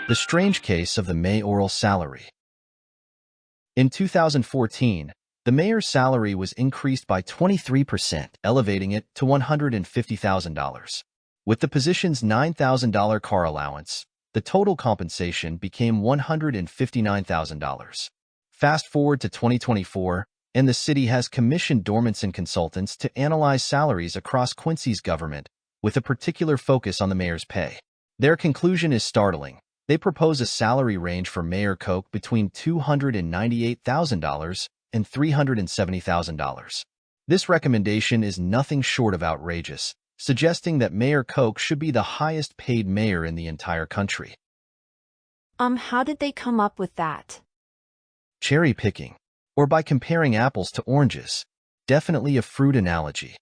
The strange case of the mayoral salary. In 2014, the mayor's salary was increased by 23%, elevating it to $150,000. With the position's $9,000 car allowance, the total compensation became $159,000. Fast forward to 2024, and the city has commissioned Dormanson consultants to analyze salaries across Quincy's government, with a particular focus on the mayor's pay. Their conclusion is startling. They propose a salary range for Mayor Koch between $298,000 and $370,000. This recommendation is nothing short of outrageous, suggesting that Mayor Koch should be the highest-paid mayor in the entire country. How did they come up with that? Cherry picking, or by comparing apples to oranges. Definitely a fruit analogy.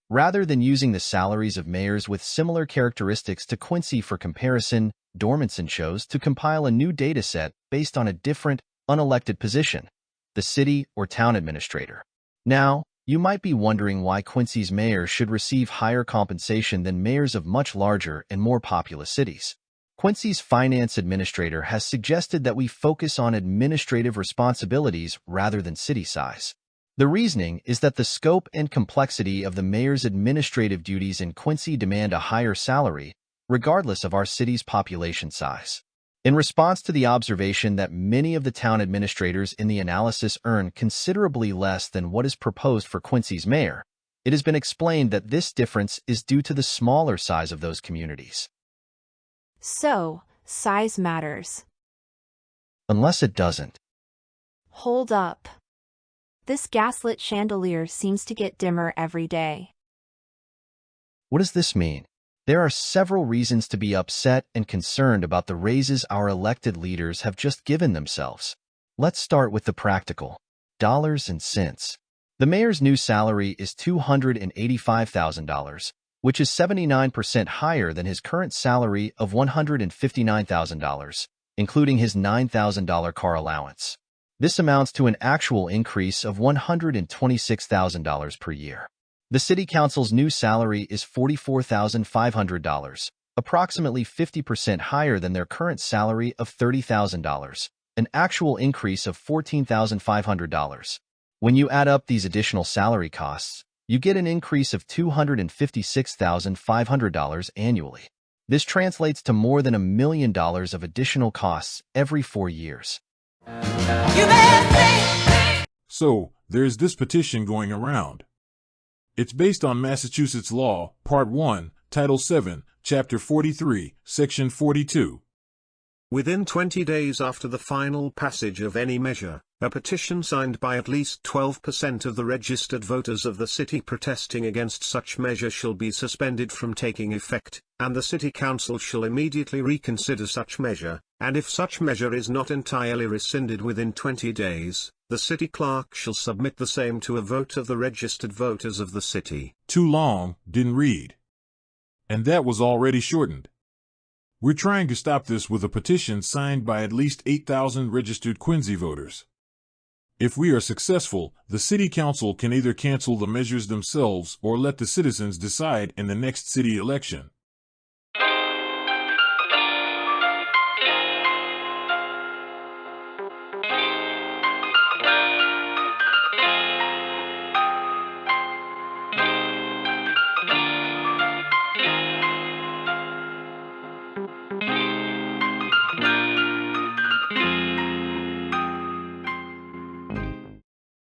Rather than using the salaries of mayors with similar characteristics to Quincy for comparison, Dormanson chose to compile a new dataset based on a different, unelected position, the city or town administrator. Now, you might be wondering why Quincy's mayor should receive higher compensation than mayors of much larger and more populous cities. Quincy's finance administrator has suggested that we focus on administrative responsibilities rather than city size. The reasoning is that the scope and complexity of the mayor's administrative duties in Quincy demand a higher salary, regardless of our city's population size. In response to the observation that many of the town administrators in the analysis earn considerably less than what is proposed for Quincy's mayor, it has been explained that this difference is due to the smaller size of those communities. So, size matters. Unless it doesn't. Hold up. This gaslit chandelier seems to get dimmer every day. What does this mean? There are several reasons to be upset and concerned about the raises our elected leaders have just given themselves. Let's start with the practical. Dollars and cents. The mayor's new salary is $285,000, which is 79% higher than his current salary of $159,000, including his $9,000 car allowance. This amounts to an actual increase of $126,000 per year. The City Council's new salary is $44,500, approximately 50% higher than their current salary of $30,000, an actual increase of $14,500. When you add up these additional salary costs, you get an increase of $256,500 annually. This translates to more than $1 million of additional costs every 4 years. So, there's this petition going around. It's based on Massachusetts law, Part 1, Title 7, Chapter 43, Section 42. Within 20 days after the final passage of any measure, a petition signed by at least 12% of the registered voters of the city protesting against such measure shall be suspended from taking effect, and the City Council shall immediately reconsider such measure, and if such measure is not entirely rescinded within 20 days, the city clerk shall submit the same to a vote of the registered voters of the city. Too long, didn't read. And that was already shortened. We're trying to stop this with a petition signed by at least 8,000 registered Quincy voters. If we are successful, the City Council can either cancel the measures themselves or let the citizens decide in the next city election.